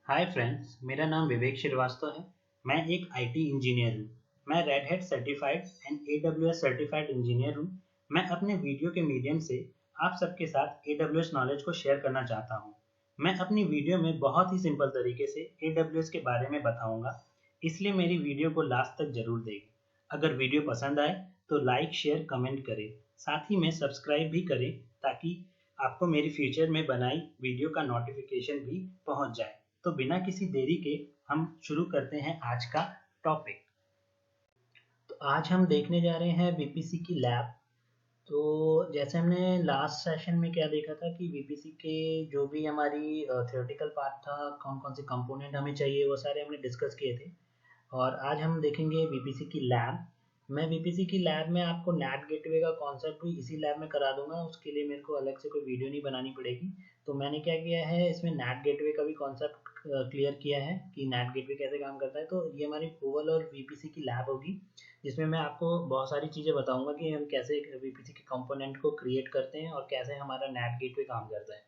Hi friends, मेरा नाम विवेक श्रीवास्तव है। मैं एक आईटी इंजीनियर हूँ। मैं red hat certified and AWS certified engineer हूँ। मैं अपने वीडियो के मीडियम से आप सबके साथ एडब्ल्यूएस नॉलेज को शेयर करना चाहता हूँ। मैं अपनी वीडियो में बहुत ही सिंपल तरीके से एडब्ल्यूएस के बारे में बताऊंगा, इसलिए मेरी वीडियो को लास्ट तक जरूर देखें। अगर वीडियो पसंद आए तो लाइक, शेयर, कमेंट करें। साथ ही में सब्सक्राइब भी करें ताकि आपको मेरी फ्यूचर में बनाई वीडियो का नोटिफिकेशन भी पहुंच जाए। तो बिना किसी देरी के हम शुरू करते हैं आज का टॉपिक। तो आज हम देखने जा रहे हैं वीपीसी की लैब। तो जैसे हमने लास्ट सेशन में क्या देखा था कि वीपीसी के जो भी हमारी थियोरेटिकल पार्ट था, कौन कौन से कंपोनेंट हमें चाहिए, वो सारे हमने डिस्कस किए थे। और आज हम देखेंगे वीपीसी की लैब। मैं वीपीसी की लैब में आपको नेट गेटवे का कॉन्सेप्ट भी इसी लैब में करा दूंगा। उसके लिए मेरे को अलग से कोई वीडियो नहीं बनानी पड़ेगी। तो मैंने क्या किया है, इसमें नेट गेटवे का भी कॉन्सेप्ट क्लियर किया है कि नेट गेटवे कैसे काम करता है। तो ये हमारी ओवल और वीपीसी की लैब होगी, जिसमें मैं आपको बहुत सारी चीज़ें बताऊंगा कि हम कैसे वीपीसी के कंपोनेंट को क्रिएट करते हैं और कैसे हमारा नेट गेटवे काम करता है।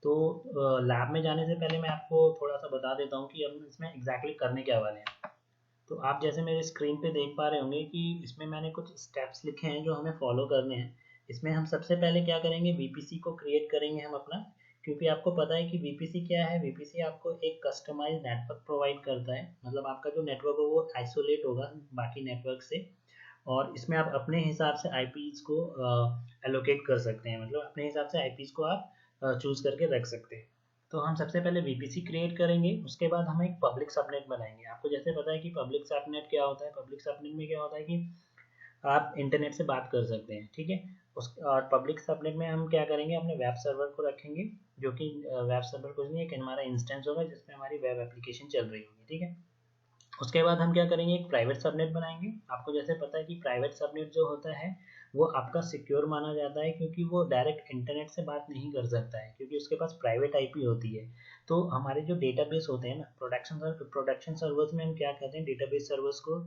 तो लैब में जाने से पहले मैं आपको थोड़ा सा बता देता हूँ कि हम इसमें एग्जैक्टली करने क्या वाले हैं। तो आप जैसे मेरे स्क्रीन पे देख पा रहे होंगे कि इसमें मैंने कुछ स्टेप्स लिखे हैं जो हमें फॉलो करने हैं। इसमें हम सबसे पहले क्या करेंगे, वीपीसी को क्रिएट करेंगे हम अपना। क्योंकि आपको पता है कि वीपीसी क्या है। वीपीसी आपको एक कस्टमाइज नेटवर्क प्रोवाइड करता है। मतलब आपका जो नेटवर्क हो वो आइसोलेट होगा बाकी नेटवर्क से। और इसमें आप अपने हिसाब से आईपीज को एलोकेट कर सकते हैं। मतलब अपने हिसाब से आईपीज को आप चूज करके रख सकते हैं। तो हम सबसे पहले वीपीसी क्रिएट करेंगे, उसके बाद हम एक पब्लिक सबनेट बनाएंगे। आपको जैसे पता है कि पब्लिक सबनेट क्या होता है। पब्लिक सबनेट में क्या होता है कि आप इंटरनेट से बात कर सकते हैं, ठीक है। उस और पब्लिक सबनेट में हम क्या करेंगे, अपने वेब सर्वर को रखेंगे, जो कि वेब सर्वर कुछ नहीं है कि हमारा इंस्टेंस होगा जिसमें हमारी वेब एप्लीकेशन चल रही होगी, ठीक है। उसके बाद हम क्या करेंगे, एक प्राइवेट सबनेट बनाएंगे। आपको जैसे पता है कि प्राइवेट सबनेट जो होता है वो आपका सिक्योर माना जाता है, क्योंकि वो डायरेक्ट इंटरनेट से बात नहीं कर सकता है, क्योंकि उसके पास प्राइवेट आईपी होती है। तो हमारे जो डेटाबेस होते हैं ना, प्रोडक्शन सर्वर्स में हम क्या करते हैं, डेटाबेस सर्वर्स को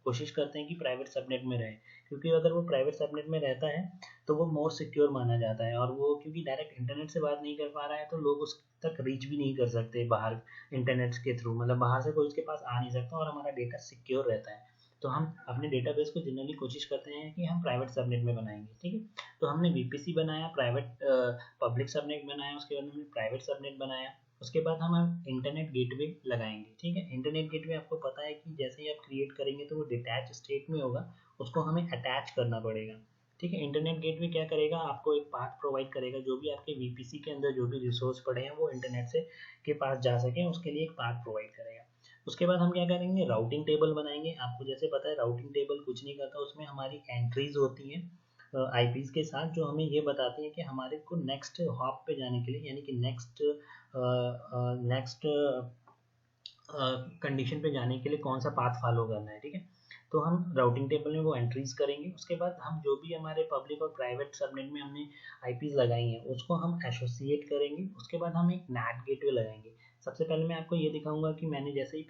कोशिश करते हैं कि प्राइवेट सबनेट में रहे। क्योंकि अगर वो प्राइवेट सबनेट में रहता है तो वो मोर सिक्योर माना जाता है। और वो क्योंकि डायरेक्ट इंटरनेट से बात नहीं कर पा रहा है तो लोग उस तक रीच भी नहीं कर सकते बाहर इंटरनेट के थ्रू। मतलब बाहर से कोई उसके पास आ नहीं सकता और हमारा डेटा सिक्योर रहता है। तो हम अपने डेटाबेस को जनरली कोशिश करते हैं कि हम प्राइवेट सबनेट में बनाएंगे, ठीक है। तो हमने वीपीसी बनाया, प्राइवेट पब्लिक सबनेट बनाया, उसके बाद हमने प्राइवेट सबनेट बनाया। उसके बाद हम इंटरनेट गेटवे लगाएंगे, ठीक है। इंटरनेट गेटवे आपको पता है कि जैसे ही आप क्रिएट करेंगे तो वो डिटैच स्टेट में होगा, उसको हमें अटैच करना पड़ेगा, ठीक है। इंटरनेट गेटवे क्या करेगा, आपको एक पाथ प्रोवाइड करेगा। जो भी आपके वीपीसी के अंदर जो भी रिसोर्स पड़े हैं वो इंटरनेट से के पास जा सके, उसके लिए एक पाथ प्रोवाइड करेगा। उसके बाद हम क्या करेंगे, राउटिंग टेबल बनाएंगे। आपको जैसे पता है राउटिंग टेबल कुछ नहीं करता, उसमें हमारी एंट्रीज होती हैं आईपीज के साथ, जो हमें ये बताती है कि हमारे को नेक्स्ट हॉप पे जाने के लिए, यानी कि नेक्स्ट नेक्स्ट कंडीशन पे जाने के लिए कौन सा पाथ फॉलो करना है, ठीक है। तो हम राउटिंग टेबल में वो एंट्रीज करेंगे। उसके बाद हम जो भी हमारे पब्लिक और प्राइवेट सबनेट में हमने आईपीज लगाई हैं उसको हम एसोसिएट करेंगे। उसके बाद हम एक नेट गेटवे लगाएंगे। सबसे पहले मैं आपको ये दिखाऊंगा कि मैंने जैसे ही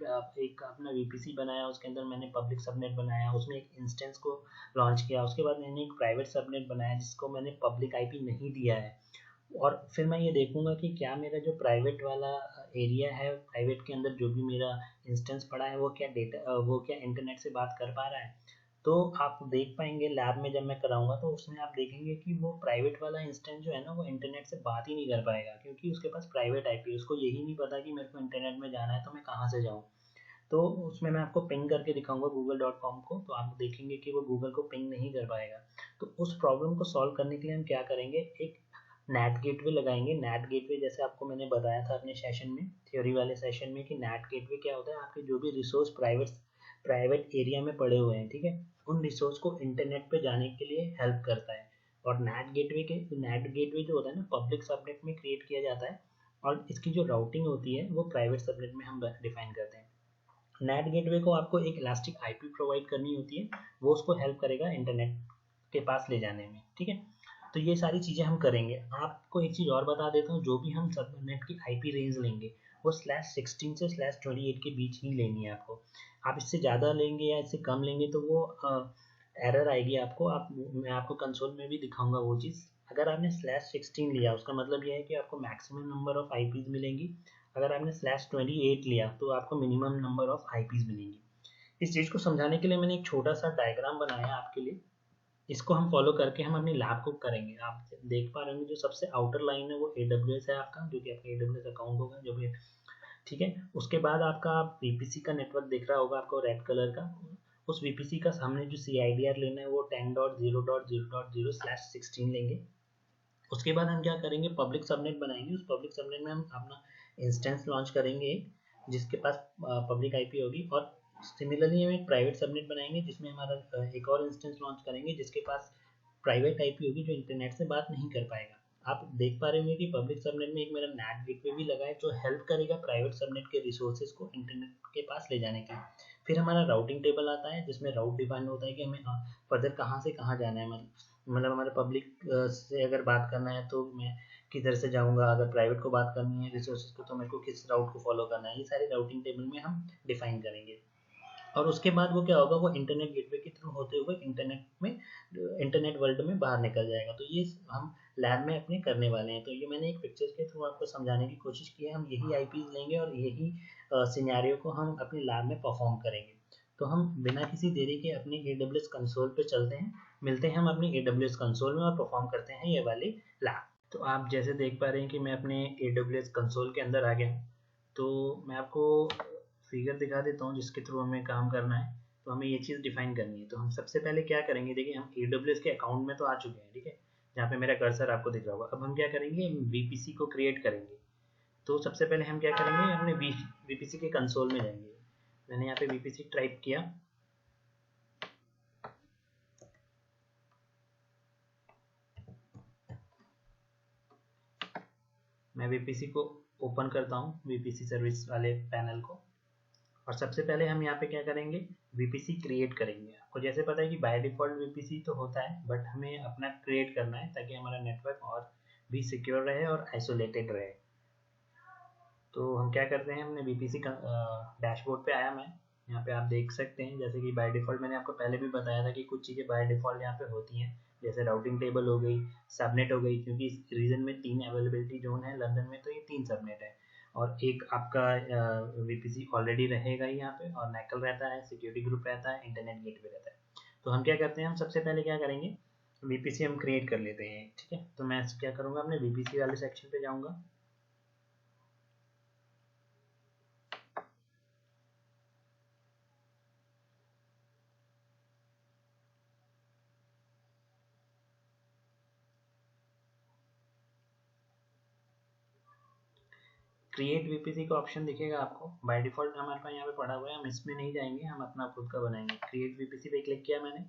एक अपना वीपीसी बनाया, उसके अंदर मैंने पब्लिक सबनेट बनाया, उसमें एक इंस्टेंस को लॉन्च किया। उसके बाद मैंने एक प्राइवेट सबनेट बनाया जिसको मैंने पब्लिक आईपी नहीं दिया है। और फिर मैं ये देखूंगा कि क्या मेरा जो प्राइवेट वाला एरिया है, प्राइवेट के अंदर जो भी मेरा इंस्टेंस पड़ा है, वो क्या इंटरनेट से बात कर पा रहा है। तो आप देख पाएंगे लैब में जब मैं कराऊंगा तो उसमें आप देखेंगे कि वो प्राइवेट वाला इंस्टेंस जो है ना वो इंटरनेट से बात ही नहीं कर पाएगा, क्योंकि उसके पास प्राइवेट आईपी, उसको यही नहीं पता कि मेरे को इंटरनेट में जाना है तो मैं कहाँ से जाऊँ। तो उसमें मैं आपको पिंग करके दिखाऊंगा google.com को, तो आप देखेंगे कि वो गूगल को पिंग नहीं कर पाएगा। तो उस प्रॉब्लम को सॉल्व करने के लिए हम क्या करेंगे, एक नेट गेटवे लगाएंगे। नेट गेटवे जैसे आपको मैंने बताया था अपने सेशन में, थ्योरी वाले सेशन में, कि नेट गेटवे क्या होता है, आपके जो भी रिसोर्स प्राइवेट प्राइवेट एरिया में पड़े हुए हैं, ठीक है, उन रिसोर्स को इंटरनेट पे जाने के लिए हेल्प करता है। और नेट गेटवे जो होता है ना, पब्लिक सबनेट में क्रिएट किया जाता है, और इसकी जो राउटिंग होती है वो प्राइवेट सबनेट में हम डिफाइन करते हैं। नेट गेटवे को आपको एक इलास्टिक आईपी प्रोवाइड करनी होती है, वो उसको हेल्प करेगा इंटरनेट के पास ले जाने में, ठीक है। तो ये सारी चीज़ें हम करेंगे। आपको एक चीज़ और बता देता हूँ, जो भी हम सबनेट की आईपी रेंज लेंगे वो /16 से /28 के बीच ही लेनी है आपको। आप इससे ज़्यादा लेंगे या इससे कम लेंगे तो वो एरर आएगी आपको। मैं आपको कंसोल में भी दिखाऊंगा वो चीज़। अगर आपने /16 लिया उसका मतलब ये है कि आपको मैक्सिमम नंबर ऑफ आईपीज मिलेंगी। अगर आपने /28 लिया तो आपको मिनिमम नंबर ऑफ आईपीज मिलेंगी। इस चीज़ को समझाने के लिए मैंने एक छोटा सा डायग्राम बनाया आपके लिए। इसको हम फॉलो करके हम अपनी लैब को करेंगे। आप देख पा रहे होंगे जो सबसे आउटर लाइन है वो AWS है आपका, जो कि आपका AWS अकाउंट होगा जो भी, ठीक है। उसके बाद आपका VPC का नेटवर्क दिख रहा होगा आपको रेड कलर का। उस VPC का सामने जो CIDR लेना है वो 10.0.0.0/16 लेंगे। उसके बाद हम क्या करेंगे, पब्लिक सबनेट बनाएंगे। उस पब्लिक सबनेट में हम अपना इंस्टेंस लॉन्च करेंगे जिसके पास पब्लिक आईपी होगी, और सिमिलरली हम एक प्राइवेट सबनेट बनाएंगे जिसमें हमारा एक और इंस्टेंस लॉन्च करेंगे जिसके पास प्राइवेट आईपी होगी जो इंटरनेट से बात नहीं कर पाएगा। आप देख पा रहे होंगे कि पब्लिक सबनेट में एक मेरा NAT गेटवे भी लगा है जो हेल्प करेगा प्राइवेट सबनेट के रिसोर्सेज को इंटरनेट के पास ले जाने के। फिर हमारा राउटिंग टेबल आता है जिसमें राउट डिफाइन होता है कि हमें फर्दर कहाँ से कहाँ जाना है। मतलब हमारे पब्लिक से अगर बात करना है तो मैं किधर से जाऊंगा, अगर प्राइवेट को बात करनी है रिसोर्सेज को तो मेरे को किस राउट को फॉलो करना है, ये सारे राउटिंग टेबल में हम डिफाइन करेंगे। और उसके बाद वो क्या होगा, वो इंटरनेट गेटवे के थ्रू होते हुए इंटरनेट वर्ल्ड में बाहर निकल जाएगा। तो ये हम लैब में अपने करने वाले हैं। तो ये मैंने एक पिक्चर के थ्रू आपको समझाने की कोशिश की है। हम यही आईपीज लेंगे और यही सिनेरियो को हम अपने लैब में परफॉर्म करेंगे। तो हम बिना किसी देरी के अपने AWS कंसोल पे चलते हैं, मिलते हैं हम अपनी AWS कंसोल में और परफॉर्म करते हैं ये वाली लैब। तो आप जैसे देख पा रहे हैं कि मैं अपने AWS कंसोल के अंदर आ गया हूँ। तो मैं आपको फिगर दिखा देता हूँ जिसके थ्रू हमें काम करना है। तो हमें ये चीज़ डिफाइन करनी है। तो हम सबसे पहले क्या करेंगे, देखिए हम AWS के अकाउंट में तो आ चुके हैं, ठीक है, जहाँ पे मेरा कर्सर आपको दिख रहा होगा। अब हम क्या करेंगे, VPC को क्रिएट करेंगे। तो सबसे पहले हम क्या करेंगे, अपने VPC के कंसोल में जाएंगे। मैंने यहाँ पे VPC टाइप किया। मैं VPC को ओपन करता हूँ, VPC सर्विस वाले पैनल को। और सबसे पहले हम यहाँ पे क्या करेंगे, VPC क्रिएट करेंगे। आपको जैसे पता है कि बाय डिफॉल्ट VPC तो होता है, बट हमें अपना क्रिएट करना है ताकि हमारा नेटवर्क और भी सिक्योर रहे और आइसोलेटेड रहे। तो हम क्या करते हैं, हमने VPC का डैशबोर्ड पे आया मैं। यहाँ पे आप देख सकते हैं जैसे कि बाय डिफॉल्ट मैंने आपको पहले भी बताया था कि कुछ चीज़ें बाय डिफॉल्ट यहाँ पे होती हैं, जैसे राउटिंग टेबल हो गई, सबनेट हो गई, क्योंकि इस रीजन में 3 अवेलेबिलिटी जोन है लंदन में, तो ये 3 सबनेट है। और एक आपका VPC ऑलरेडी रहेगा ही यहाँ पे, और नैकल रहता है, सिक्योरिटी ग्रुप रहता है, इंटरनेट गेटवे रहता है। तो हम क्या करते हैं, हम सबसे पहले क्या करेंगे, VPC हम क्रिएट कर लेते हैं, ठीक है। तो मैं क्या करूँगा, अपने VPC वाले सेक्शन पे जाऊँगा। क्रिएट VPC का ऑप्शन दिखेगा आपको, बाय डिफॉल्ट हमारे पास यहाँ पे पड़ा हुआ है, हम इसमें नहीं जाएंगे, हम अपना खुद का बनाएंगे। क्रिएट VPC पे क्लिक किया मैंने।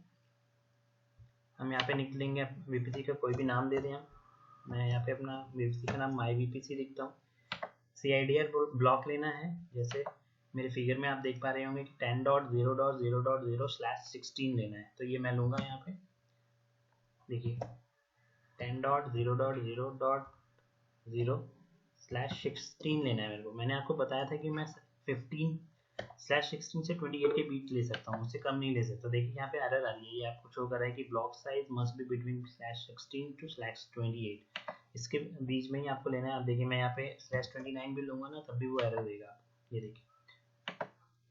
हम यहाँ पे निकलेंगे, VPC का कोई भी नाम दे दें हम। मैं यहाँ पे अपना VPC का नाम माई VPC लिखता हूँ। CIDR ब्लॉक लेना है, जैसे मेरे फिगर में आप देख पा रहे होंगे कि 10.0.0.0/16 लेना है। तो ये मैं लूँगा यहाँ पे, देखिए 10.0.0.0/16 लेना है मेरे को। मैंने आपको बताया था कि मैं 15/16 से 28 के बीच ले सकता हूँ, उससे कम नहीं ले सकता। देखिए यहाँ पे एरर आ रही है, ये आपको शो कर रहा है कि block size must be between /16 to /28। इसके बीच में ही आपको लेना है। आप देखिए मैं यहाँ पे /29 भी लूँगा ना तब भी वो एरर देगा, ये देखिए।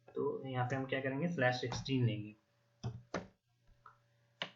तो यहाँ पे हम क्या करेंगे, /16 लेंगे।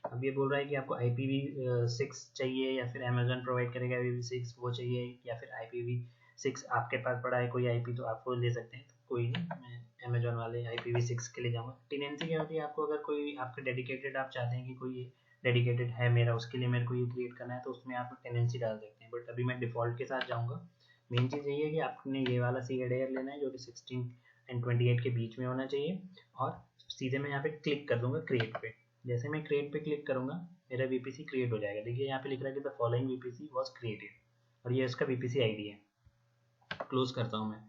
अब ये बोल रहा है कि आपको IPv6 चाहिए या फिर अमेजोन प्रोवाइड करेगा IPv6 वो चाहिए, या फिर IPv6 आपके पास पड़ा है कोई IP तो आप वो ले सकते हैं। तो कोई नहीं, मैं अमेजोन वाले IPv6 के लिए जाऊँगा। टेनेंसी क्या होती है, आपको अगर कोई आपका डेडिकेटेड आप चाहते हैं कि कोई डेडिकेटेड है मेरा, उसके लिए मेरे को ये क्रिएट करना है, तो उसमें आप टेनेंसी डाल सकते हैं। बट अभी मैं डिफ़ॉल्ट के साथ जाऊँगा। मेन चीज़ यही है कि आपने ये वाला CIDR लेना है जो कि 16 and 28 के बीच में होना चाहिए। और सीधे मैं यहाँ पे क्लिक कर दूँगा क्रिएट पे। जैसे मैं क्रिएट पे क्लिक करूँगा मेरा VPC क्रिएट हो जाएगा। देखिए यहाँ पे लिख रहा है कि the following VPC was created, और ये इसका VPC ID है। क्लोज करता हूँ मैं।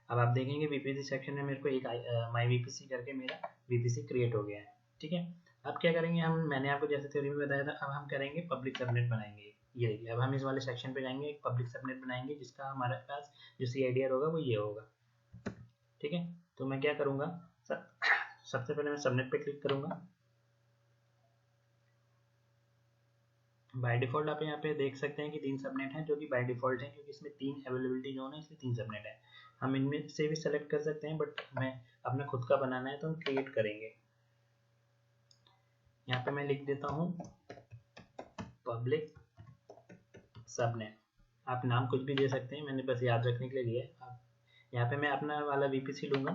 अब आप देखेंगे VPC सेक्शन में मेरे को एक माई VPC करके मेरा VPC क्रिएट हो गया है, ठीक है। अब क्या करेंगे हम, मैंने आपको जैसे थ्योरी में बताया था, अब हम करेंगे पब्लिक सबनेट बनाएंगे। ये देखिए अब हम इस वाले सेक्शन पे जाएंगे, एक पब्लिक सबनेट बनाएंगे जिसका हमारे पास जो CIDR होगा वो ये होगा, ठीक है। तो मैं क्या करूँगा, सबसे पहले मैं सबनेट पे क्लिक करूँगा। बाय डिफ़ॉल्ट आप यहाँ पे देख सकते हैं कि 3 सबनेट हैं जो कि बाय डिफ़ॉल्ट हैं, क्योंकि इसमें 3 अवेलेबिलिटी जोन है, इसलिए 3 सबनेट है। हम इनमें से भी सेलेक्ट कर सकते हैं, बट हमें अपना खुद का बनाना है तो हम क्रिएट करेंगे। यहाँ पे मैं लिख देता हूँ पब्लिक सबनेट। आप नाम कुछ भी दे सकते हैं, मैंने बस याद रखने के लिए दिया है। यहाँ पे मैं अपना वाला VPC लूँगा।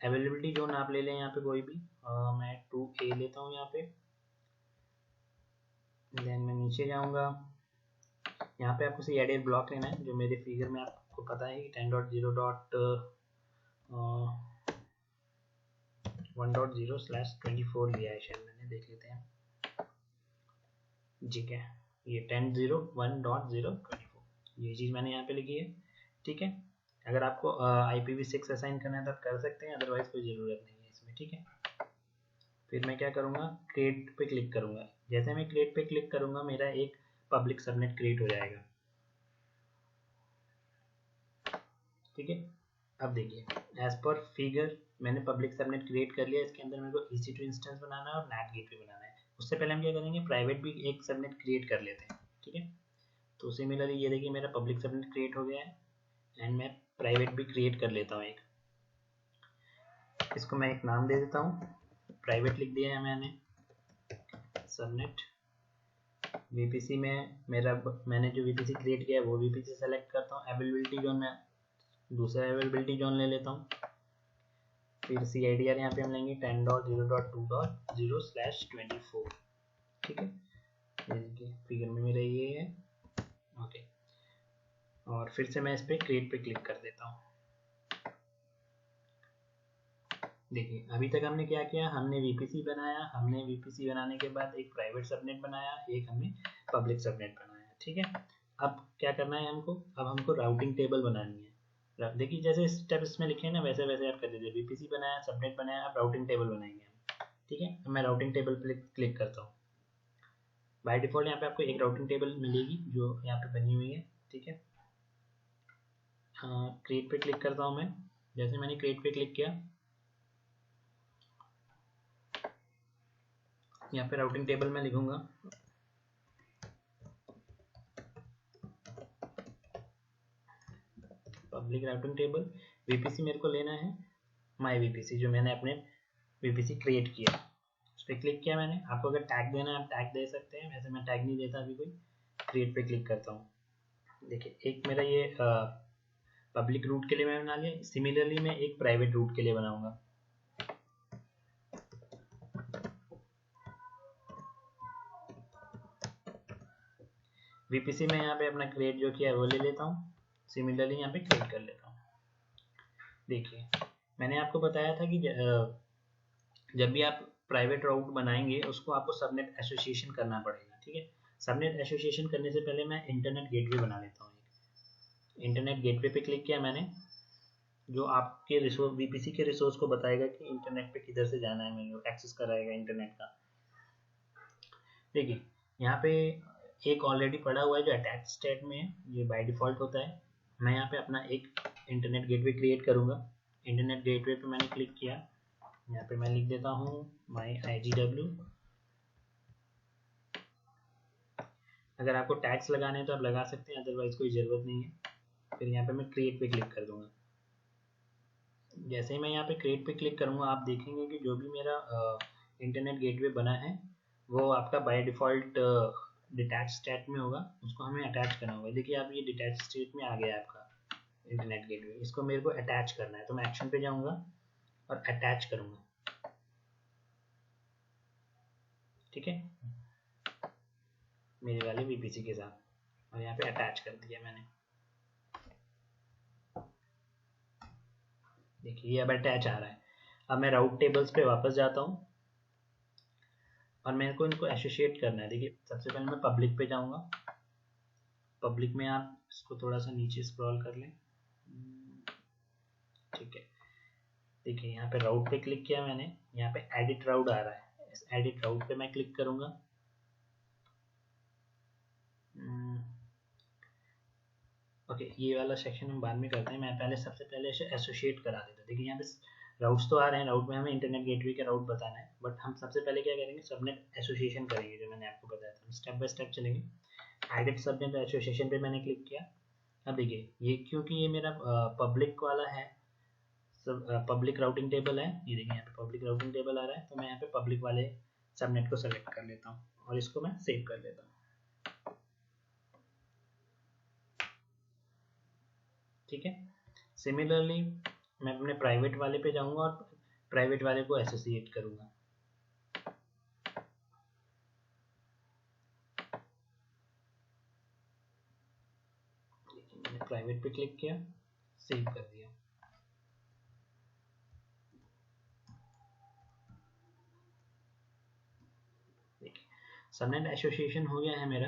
अवेलेबिलिटी जोन आप ले लें यहाँ पे कोई भी, मैं 2A लेता हूँ यहाँ पे। देन मैं नीचे जाऊँगा, यहाँ पे आपको सी एडेड ब्लॉक लेना है, जो मेरे फिगर में आपको पता है कि 10.0.1.0/24 लिया है शायद मैंने, देख लेते हैं। ठीक है, ये 10.0.1.0/24 ये चीज़ मैंने यहाँ पे लिखी है। ठीक है, अगर आपको IPv6 असाइन करना है तो आप कर सकते हैं, अदरवाइज कोई ज़रूरत नहीं है इसमें। ठीक है, फिर मैं क्या करूँगा, क्रिएट पे क्लिक करूँगा। जैसे मैं क्रिएट पे क्लिक करूँगा मेरा एक पब्लिक सबनेट क्रिएट हो जाएगा। ठीक है, अब देखिए एज पर फिगर मैंने पब्लिक सबनेट क्रिएट कर लिया। इसके अंदर मेरे को EC2 इंस्टेंस बनाना है और NAT गेटवे बनाना है। उससे पहले हम क्या करेंगे, प्राइवेट भी एक सबनेट क्रिएट कर लेते हैं। ठीक है, तो सिमिलरली ये देखिए मेरा पब्लिक सबनेट क्रिएट हो गया है एंड मैं प्राइवेट भी क्रिएट कर लेता हूँ एक। इसको मैं एक नाम दे देता हूँ, प्राइवेट लिख दिया है मैंने, सबनेट। VPC में मैंने जो VPC क्रिएट किया है वो VPC सेलेक्ट करता हूँ। अवेलेबिलिटी जोन में दूसरा अवेलेबिलिटी जोन ले लेता हूँ। फिर CIDR यहाँ पे हम लेंगे 10.0.2.0/24। ठीक है, ये फिगर में मेरा ये है। ओके, और फिर से मैं इस पर क्रिएट पे क्लिक कर देता हूँ। देखिए अभी तक हमने क्या किया, हमने VPC बनाया, हमने VPC बनाने के बाद एक प्राइवेट सबनेट बनाया, एक हमने पब्लिक सबनेट बनाया। ठीक है, अब क्या करना है हमको, अब हमको राउटिंग टेबल बनानी है। देखिए जैसे स्टेप इसमें लिखे हैं ना, वैसे वैसे आप कर दीजिए। VPC बनाया, सबनेट बनाया, अब राउटिंग टेबल बनाएंगे हम। ठीक है, अब मैं राउटिंग टेबल पे क्लिक करता हूँ। बाय डिफॉल्ट यहाँ पे आपको एक राउटिंग टेबल मिलेगी जो यहाँ पे बनी हुई है। ठीक है, क्रिएट पे क्लिक करता हूँ मैं। जैसे मैंने क्रिएट पे क्लिक किया, यहाँ पे राउटिंग टेबल में लिखूंगा पब्लिक राउटिंग टेबल। VPC मेरे को लेना है माई VPC, जो मैंने अपने VPC क्रिएट किया। उस पर क्लिक किया मैंने। आपको अगर टैग देना है आप टैग दे सकते हैं, वैसे मैं टैग नहीं देता अभी कोई। क्रिएट पे क्लिक करता हूँ। देखिए एक मेरा ये पब्लिक रूट के लिए मैं बना लिया। सिमिलरली मैं एक प्राइवेट रूट के लिए बनाऊंगा। VPC में यहाँ पे अपना क्रिएट जो किया है वो ले लेता हूँ। सिमिलरली यहाँ पे क्रिएट कर लेता हूँ। देखिए मैंने आपको बताया था कि जब भी आप प्राइवेट राउट बनाएंगे उसको आपको सबनेट एसोसिएशन करना पड़ेगा। ठीक है, सबनेट एसोसिएशन करने से पहले मैं इंटरनेट गेटवे बना लेता हूँ। इंटरनेट गेटवे पे क्लिक किया मैंने, जो आपके रिसोर्स VPC के रिसोर्स को बताएगा कि इंटरनेट पे किधर से जाना है, मेनू एक्सेस कराएगा इंटरनेट का। देखिए यहाँ पे एक ऑलरेडी पड़ा हुआ है जो अटैच स्टेट में है, ये बाय डिफॉल्ट होता है। मैं यहाँ पे अपना एक इंटरनेट गेटवे क्रिएट करूँगा। इंटरनेट गेटवे पे मैंने क्लिक किया, यहाँ पे मैं लिख देता हूँ माई IGW। अगर आपको टैग्स लगाने हैं तो आप लगा सकते हैं, अदरवाइज कोई ज़रूरत नहीं है। फिर यहाँ पे मैं क्रिएट पे क्लिक कर दूँगा। जैसे ही मैं यहाँ पे क्रिएट पे क्लिक करूँगा आप देखेंगे कि जो भी मेरा इंटरनेट गेटवे बना है वो आपका बाय डिफ़ॉल्ट डिटैच स्टेट में होगा। उसको हमें अटैच करना होगा। देखिए आप ये डिटैच स्टेट में आ गया आपका इंटरनेट गेटवे। इसको मेरे को अटैच करना है, तो मैं एक्शन पे जाऊँगा और अटैच करूँगा। ठीक है, मेरे वाले VPC के साथ, और यहाँ पे अटैच कर दिया मैंने। देखिए ये अब अटैच आ रहा है। अब मैं राउट टेबल्स पे वापस जाता हूँ और मेरे को इनको एसोसिएट करना है। देखिए सबसे पहले मैं पब्लिक पे जाऊँगा। पब्लिक में आप इसको थोड़ा सा नीचे स्क्रॉल कर लें। ठीक है, देखिए यहाँ पे राउट पे क्लिक किया मैंने, यहाँ पे एडिट राउट आ रहा है। इस एडिट राउट पे मैं क्लिक करूँगा। ओके, ये वाला सेक्शन हम बाद में करते हैं। मैं पहले सबसे पहले इसे एसोसिएट करा देता हूँ। देखिए यहाँ पे राउट्स तो आ रहे हैं, राउट में हमें इंटरनेट गेटवे का राउट बताना है, बट हम सबसे पहले क्या करेंगे, सबनेट एसोसिएशन करेंगे, जो मैंने आपको बताया था। स्टेप बाय स्टेप चलेंगे। एडिट सबनेट एसोसिएशन पे मैंने क्लिक किया। अब देखिए ये, क्योंकि ये मेरा पब्लिक वाला है, सब पब्लिक राउटिंग टेबल है, ये देखिए यहाँ पे पब्लिक राउटिंग टेबल आ रहा है, तो मैं यहाँ पे पब्लिक वाले सबनेट को सेलेक्ट कर लेता हूँ और इसको मैं सेव कर लेता हूँ। ठीक है, सिमिलरली मैं अपने प्राइवेट वाले पे जाऊंगा और प्राइवेट वाले को एसोसिएट करूंगा। मैंने प्राइवेट पे क्लिक किया, सेव कर दिया। सबनेट एसोसिएशन हो गया है मेरा।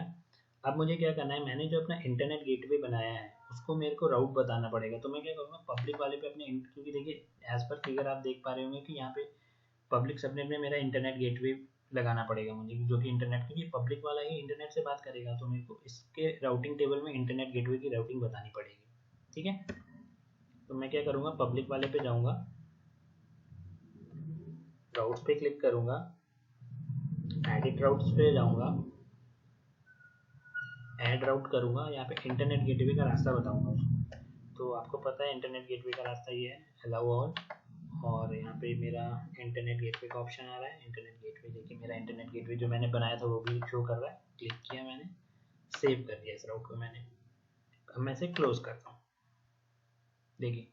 अब मुझे क्या करना है, मैंने जो अपना इंटरनेट गेटवे बनाया है उसको मेरे को राउट बताना पड़ेगा। तो मैं क्या करूँगा, पब्लिक वाले पे अपने, क्योंकि देखिए एज पर फिगर आप देख पा रहे होंगे कि यहाँ पे पब्लिक सबनेट में मेरा इंटरनेट गेटवे लगाना पड़ेगा मुझे, जो कि इंटरनेट, क्योंकि पब्लिक वाला ही इंटरनेट से बात करेगा, तो मेरे को इसके राउटिंग टेबल में इंटरनेट गेटवे की राउटिंग बतानी पड़ेगी। ठीक है, तो मैं क्या करूँगा, पब्लिक वाले पे जाऊँगा, राउट्स पे क्लिक करूँगा, एडिट राउट्स पे जाऊँगा, ऐड राउट करूँगा, यहाँ पे इंटरनेट गेटवे का रास्ता बताऊँगा उसको। तो आपको पता है इंटरनेट गेटवे का रास्ता ये है, अलाउ ऑल, और यहाँ पे मेरा इंटरनेट गेटवे का ऑप्शन आ रहा है। इंटरनेट गेटवे, देखिए मेरा इंटरनेट गेटवे जो मैंने बनाया था वो भी शो कर रहा है। क्लिक किया मैंने, सेव कर दिया इस राउट को मैंने। अब मैं इसे क्लोज करता हूँ। देखिए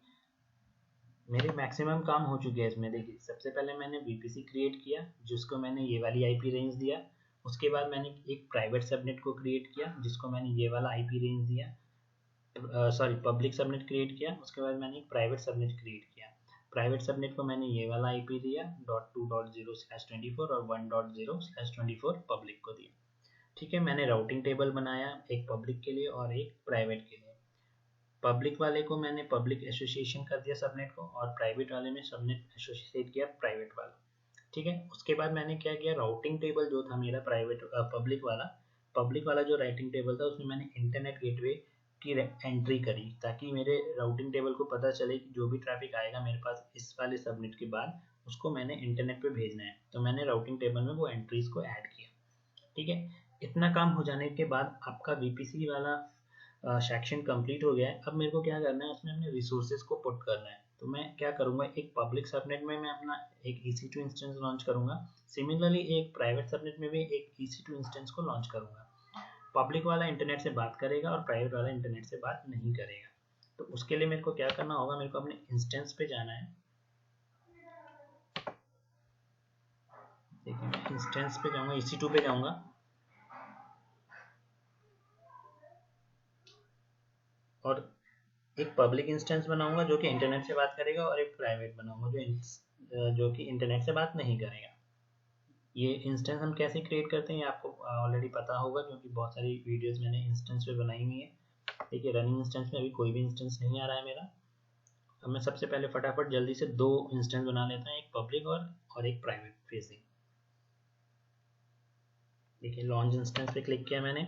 मेरे मैक्सिमम काम हो चुके हैं इसमें। देखिए सबसे पहले मैंने VPC क्रिएट किया, जिसको मैंने ये वाली IP रेंज दिया। उसके बाद मैंने एक प्राइवेट सबनेट को क्रिएट किया, जिसको मैंने ये वाला IP रेंज दिया। सॉरी, पब्लिक सबनेट क्रिएट किया। उसके बाद मैंने एक प्राइवेट सबनेट क्रिएट किया। प्राइवेट सबनेट को मैंने ये वाला IP दिया .2.0/24 और 1.0/24 पब्लिक को दिया। ठीक है, मैंने राउटिंग टेबल बनाया, एक पब्लिक के लिए और एक प्राइवेट के लिए। पब्लिक वाले को मैंने पब्लिक एसोसिएशन कर दिया सबनेट को, और प्राइवेट वाले में सबनेट एसोसिएट किया प्राइवेट वाला। ठीक है, उसके बाद मैंने क्या किया, राउटिंग टेबल जो था मेरा प्राइवेट पब्लिक वाला जो राउटिंग टेबल था उसमें मैंने इंटरनेट गेटवे की एंट्री करी, ताकि मेरे राउटिंग टेबल को पता चले कि जो भी ट्रैफिक आएगा मेरे पास इस वाले सबनेट के बाद, उसको मैंने इंटरनेट पे भेजना है। तो मैंने राउटिंग टेबल में वो एंट्रीज को ऐड किया। ठीक है, इतना काम हो जाने के बाद आपका VPC वाला सेक्शन कंप्लीट हो गया है। अब मेरे को क्या करना है, उसमें अपने रिसोर्सेज को पुट करना है। तो मैं क्या करूँगा, एक पब्लिक सबनेट में मैं अपना एक EC2 इंस्टेंस लॉन्च करूँगा। सिमिलरली एक प्राइवेट सबनेट में भी एक EC2 इंस्टेंस को लॉन्च करूँगा। पब्लिक वाला इंटरनेट से बात करेगा और प्राइवेट वाला इंटरनेट से बात नहीं करेगा। तो उसके लिए मेरे को क्या करना होगा, मेरे को अपने इंस्टेंस पे जाना है। देखिए मैं इंस्टेंस पे जाऊँगा, EC2 पे जाऊँगा, और एक पब्लिक इंस्टेंस बनाऊंगा जो कि इंटरनेट से बात करेगा, और एक प्राइवेट बनाऊंगा जो कि इंटरनेट से बात नहीं करेगा। ये इंस्टेंस हम कैसे क्रिएट करते हैं ये आपको ऑलरेडी पता होगा, क्योंकि बहुत सारी वीडियोस मैंने इंस्टेंस पे बनाई हुई है। देखिए रनिंग इंस्टेंस में अभी कोई भी इंस्टेंस नहीं आ रहा है मेरा। अब मैं सबसे पहले फटाफट जल्दी से 2 इंस्टेंस बना लेता हूँ, एक पब्लिक और एक प्राइवेट फेसिंग। देखिए लॉन्च इंस्टेंस पे क्लिक किया मैंने।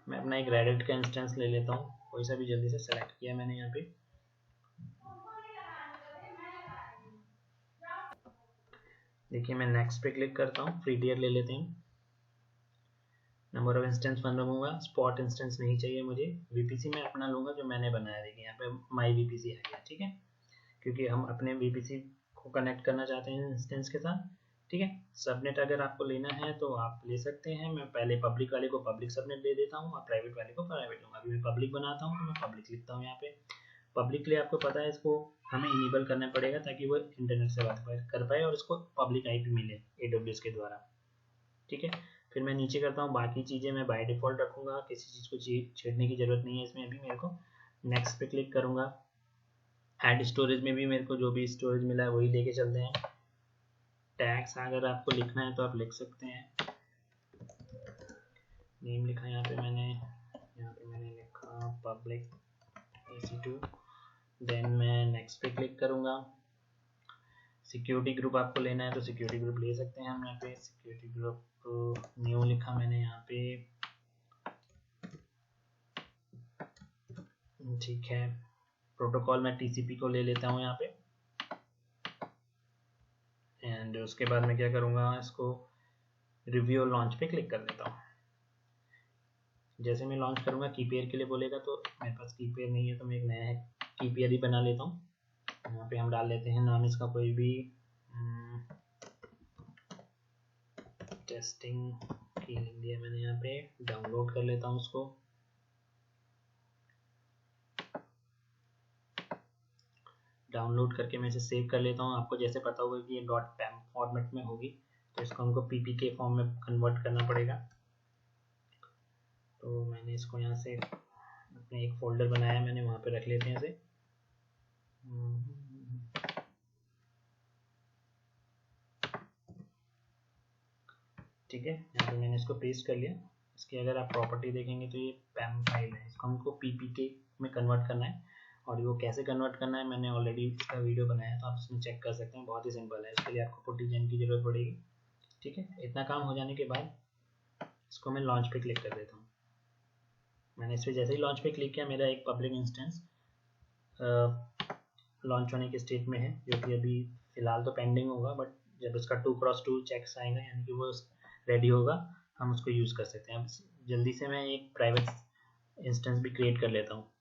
मैं अपना एक रेडिट का इंस्टेंस ले लेता हूँ, कोई सा भी जल्दी से सेलेक्ट किया मैंने यहाँ पे। देखिए मैं नेक्स्ट पे क्लिक करता हूँ, फ्री टियर ले लेते हैं। नंबर ऑफ इंस्टेंस 1 लूंगा, स्पॉट इंस्टेंस नहीं चाहिए मुझे। VPC में अपना लूंगा जो मैंने बनाया। देखिए यहाँ पे माई VPC आ गया। ठीक है, क्योंकि हम अपने VPC को कनेक्ट करना चाहते हैं इंस्टेंस के साथ। ठीक है, सबनेट अगर आपको लेना है तो आप ले सकते हैं। मैं पहले पब्लिक वाले को पब्लिक सबनेट दे देता हूँ और प्राइवेट वाले को प्राइवेट दूंगा। अभी मैं पब्लिक बनाता हूँ तो मैं पब्लिक लिखता हूँ यहाँ पे। पब्लिक के लिए आपको पता है इसको हमें इनेबल करना पड़ेगा ताकि वो इंटरनेट से बात कर पाए और इसको पब्लिक IP मिले AWS के द्वारा। ठीक है, फिर मैं नीचे करता हूँ, बाकी चीज़ें मैं बाय डिफ़ॉल्ट रखूँगा, किसी चीज़ को छेड़ने की ज़रूरत नहीं है इसमें। अभी मेरे को नेक्स्ट पे क्लिक करूँगा। ऐड स्टोरेज में भी मेरे को जो भी स्टोरेज मिला है वही लेके चलते हैं। टैग्स अगर आपको लिखना है तो आप लिख सकते हैं। नेम लिखा यहाँ पे मैंने लिखा पब्लिक EC2। देन मैं नेक्स्ट पे क्लिक करूँगा। सिक्योरिटी ग्रुप आपको लेना है तो सिक्योरिटी ग्रुप ले सकते हैं हम यहाँ पे। सिक्योरिटी ग्रुप न्यू लिखा मैंने यहाँ पे, ठीक है। प्रोटोकॉल मैं टीसीपी को ले लेता हूँ यहाँ पे, एंड उसके बाद मैं क्या करूँगा, इसको रिव्यू और लॉन्च पे क्लिक कर देता हूँ। जैसे मैं लॉन्च करूँगा कीपेयर के लिए बोलेगा, तो मेरे पास कीपेयर नहीं है तो मैं एक नया कीपेयर ही बना लेता हूँ। यहाँ पे हम डाल लेते हैं नाम इसका कोई भी, टेस्टिंग की लिख दिया मैंने यहाँ पे। डाउनलोड कर लेता हूँ उसको। डाउनलोड करके मैं इसे सेव कर लेता हूँ। आपको जैसे पता होगा कि ये .pem फॉर्मेट में होगी, तो इसको हमको ppk फॉर्म में कन्वर्ट करना पड़ेगा। तो मैंने इसको यहाँ से अपने एक फोल्डर बनाया मैंने, वहाँ पे रख लेते हैं इसे। ठीक है, यहाँ पे मैंने इसको पेस्ट कर लिया। इसकी अगर आप प्रॉपर्टी देखेंगे तो ये पैम फाइल है, इसको हमको ppk में कन्वर्ट करना है। और वो कैसे कन्वर्ट करना है मैंने ऑलरेडी इसका वीडियो बनाया, तो आप इसमें चेक कर सकते हैं। बहुत ही सिंपल है, इसके लिए आपको पुटीजन की जरूरत पड़ेगी। ठीक है, इतना काम हो जाने के बाद इसको मैं लॉन्च पे क्लिक कर देता हूँ। मैंने इस पर जैसे ही लॉन्च पे क्लिक किया, मेरा एक पब्लिक इंस्टेंस लॉन्च होने के स्टेट में है, जो कि अभी फिलहाल तो पेंडिंग होगा, बट जब इसका 2x2 चेक्स आएगा, यानी कि वो रेडी होगा, हम उसको यूज़ कर सकते हैं। अब जल्दी से मैं एक प्राइवेट इंस्टेंस भी क्रिएट कर लेता हूँ।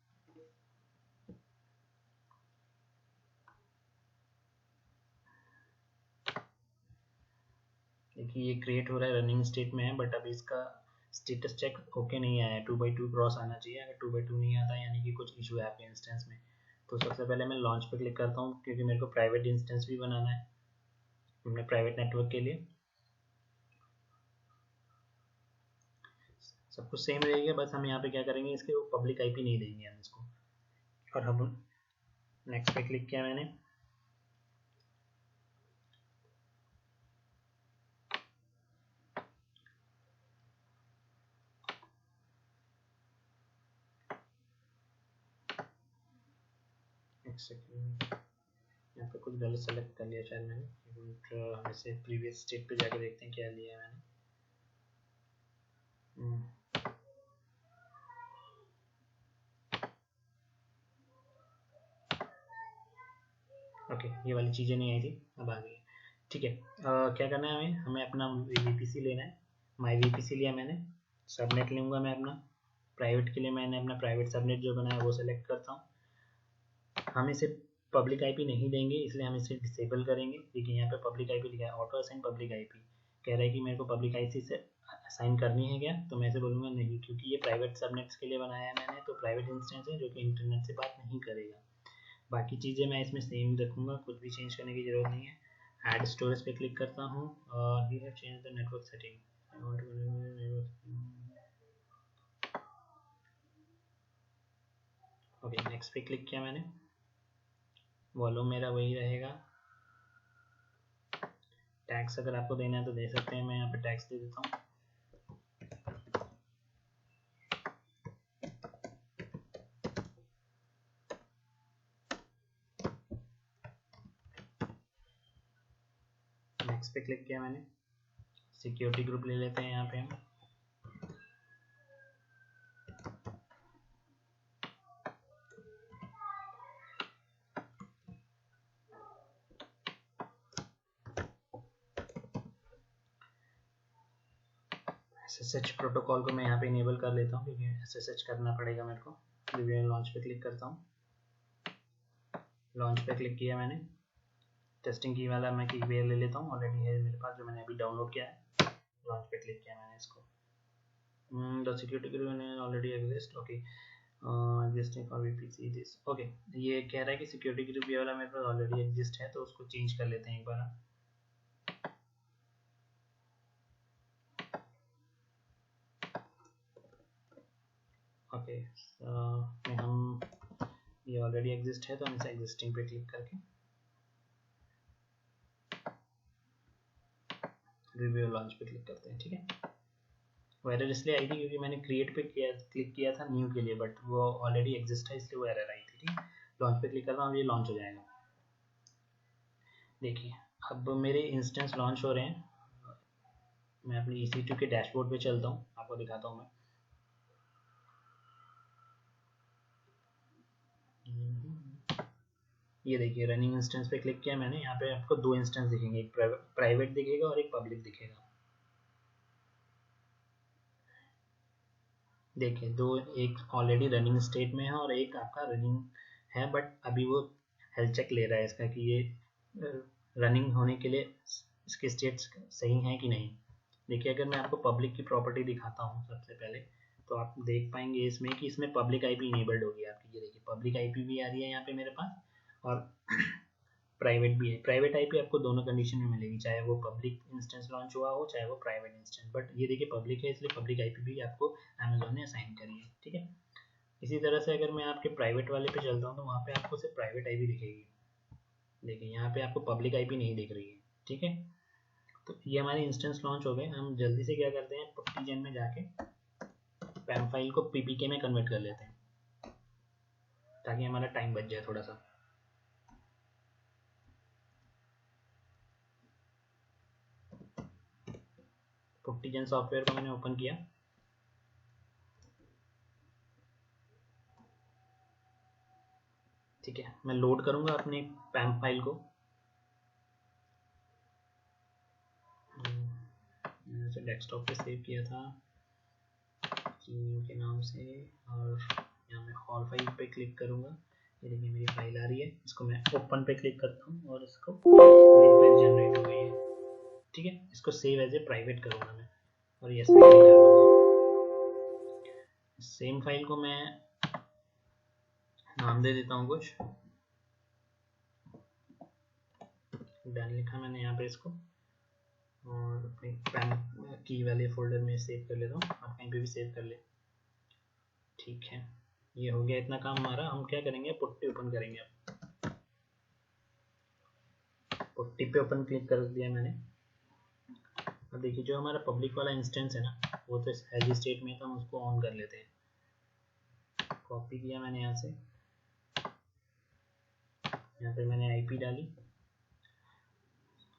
देखिए ये क्रिएट हो रहा है, रनिंग स्टेट में है, बट अभी इसका स्टेटस चेक ओके नहीं आया है। 2x2 क्रॉस आना चाहिए। अगर 2x2 नहीं आता यानी कि कुछ इशू है आपके इंस्टेंस में। तो सबसे पहले मैं लॉन्च पे क्लिक करता हूँ, क्योंकि मेरे को प्राइवेट इंस्टेंस भी बनाना है अपने प्राइवेट नेटवर्क के लिए। सब कुछ सेम रहेगा, बस हम यहाँ पे क्या करेंगे, इसके पब्लिक आईपी नहीं देंगे हम इसको। और हम नेक्स्ट पे क्लिक किया मैंने। एक सेकेंड, यहाँ पे कुछ गलत सेलेक्ट कर लिया शायद मैंने। हम इसे प्रीवियस स्टेट पे जाके देखते हैं क्या लिया है मैंने। ओके, ये वाली चीज़ें नहीं आई थी, अब आ गई। ठीक है, क्या करना है हमें अपना वीपीसी लेना है। माई वीपीसी लिया मैंने। सबनेट लूँगा मैं अपना। प्राइवेट के लिए मैंने अपना प्राइवेट सबनेट जो बनाया वो सेलेक्ट करता हूँ। हम इसे पब्लिक आईपी नहीं देंगे, इसलिए हम इसे डिसेबल करेंगे। देखिए यहाँ पे पब्लिक आईपी लिखा है, ऑटो असाइन पब्लिक आईपी। कह रहा है कि मेरे को पब्लिक आईपी से असाइन करनी है क्या, तो मैं इसे बोलूँगा नहीं, क्योंकि ये प्राइवेट सबनेट्स के लिए बनाया है मैंने, तो प्राइवेट इंस्टेंस है जो कि इंटरनेट से बात नहीं करेगा। बाकी चीज़ें मैं इसमें सेम रखूँगा, कुछ भी चेंज करने की ज़रूरत नहीं है। ऐड स्टोरेज पे क्लिक करता हूँ। You have change the network setting. Okay, next पे क्लिक किया मैंने। वॉल्यूम मेरा वही रहेगा। टैक्स अगर आपको देना है तो दे सकते हैं, मैं यहाँ पे टैक्स दे देता हूँ। नेक्स्ट पे क्लिक किया मैंने। सिक्योरिटी ग्रुप ले लेते हैं यहाँ पे हम। SSH प्रोटोकॉल को मैं यहाँ पे इनेबल कर लेता हूँ, क्योंकि SSH करना पड़ेगा मेरे को। रिव्यू लॉन्च पे क्लिक करता हूँ। लॉन्च पे क्लिक किया मैंने। टेस्टिंग की वाला मैं कीपेयर ले लेता हूँ, ऑलरेडी है मेरे पास, जो मैंने अभी डाउनलोड किया है। लॉन्च पे क्लिक किया मैंने इसको। The security group already exist. Okay, existing for VPC this. Okay, ये कह रहा है कि सिक्योरिटी ग्रुप ये वाला मेरे पास ऑलरेडी एग्जिस्ट है, तो उसको चेंज कर लेते हैं एक बार। ओके, हम ये ऑलरेडी एग्जिस्ट है, तो हम इसे एग्जिस्टिंग पे क्लिक करके रिव्यू लॉन्च पे क्लिक करते हैं। ठीक है, वो एरर इसलिए आई थी क्योंकि मैंने क्रिएट पे क्लिक किया था न्यू के लिए, बट वो ऑलरेडी एग्जिस्ट है, इसलिए वो एरर आई थी। ठीक है, लॉन्च पे क्लिक करता हूँ, ये लॉन्च हो जाएगा। देखिए अब मेरे इंस्टेंस लॉन्च हो रहे हैं। मैं अपनी EC2 के डैशबोर्ड पे चलता हूँ, आपको दिखाता हूँ मैं। ये देखिए रनिंग इंस्टेंस पे क्लिक किया मैंने। यहाँ पे आपको दो इंस्टेंस दिखेंगे, एक प्राइवेट दिखेगा और एक पब्लिक दिखेगा। देखिए दो, एक ऑलरेडी रनिंग स्टेट में है और एक आपका रनिंग है बट अभी वो हेल्थ चेक ले रहा है इसका कि ये रनिंग होने के लिए इसके स्टेट्स सही हैं कि नहीं। देखिए अगर मैं आपको पब्लिक की प्रॉपर्टी दिखाता हूँ सबसे पहले, तो आप देख पाएंगे इसमें कि इसमें पब्लिक आईपी इनेबल्ड होगी आपकी। ये देखिए पब्लिक आईपी भी आ रही है यहाँ पे मेरे पास, और प्राइवेट भी है। प्राइवेट आईपी आपको दोनों कंडीशन में मिलेगी, चाहे वो पब्लिक इंस्टेंस लॉन्च हुआ हो चाहे वो प्राइवेट इंस्टेंस। बट ये देखिए पब्लिक है इसलिए पब्लिक आईपी भी आपको अमेजोन ने असाइन करी है, ठीक है। इसी तरह से अगर मैं आपके प्राइवेट वाले पे चलता हूँ तो वहाँ पे आपको सिर्फ प्राइवेट आईपी दिखेगी। देखिए यहाँ पे आपको पब्लिक आईपी नहीं दिख रही है, ठीक है। तो ये हमारे इंस्टेंस लॉन्च हो गए। हम जल्दी से क्या करते हैं, PuTTY में जाके पैम फाइल को PPK में कन्वर्ट कर लेते हैं ताकि हमारा टाइम बच जाए थोड़ा सा। PuTTY सॉफ्टवेयर को मैंने ओपन किया। ठीक है, मैं लोड करूंगा अपनी पैम फाइल को। मैंने डेस्कटॉप पे सेव किया था के नाम से, और यहाँ मैं हॉल फाइल पे क्लिक करूंगा। ये देखिए मेरी फाइल आ रही है, इसको मैं ओपन पे क्लिक करता हूँ और इसको मेरी फाइल जनरेट हो गई है, ठीक है। इसको सेव एज ए प्राइवेट करूंगा मैं और यस पे क्लिक कर दूंगा। सेम फाइल को मैं नाम दे देता हूँ कुछ, डन लिखा मैंने यहाँ पे इसको, और अपने पैन की वाले फोल्डर में सेव कर लेता हूँ। आप कहीं पे भी सेव कर ले, ठीक है। ये हो गया इतना काम हमारा। हम क्या करेंगे, पुट्टी ओपन करेंगे। अब पुट्टी पे ओपन क्लिक कर दिया मैंने। अब देखिए जो हमारा पब्लिक वाला इंस्टेंस है ना, वो तो हेल्दी स्टेट में, तो हम उसको ऑन कर लेते हैं। कॉपी किया मैंने यहाँ से, यहाँ पे मैंने आईपी डाली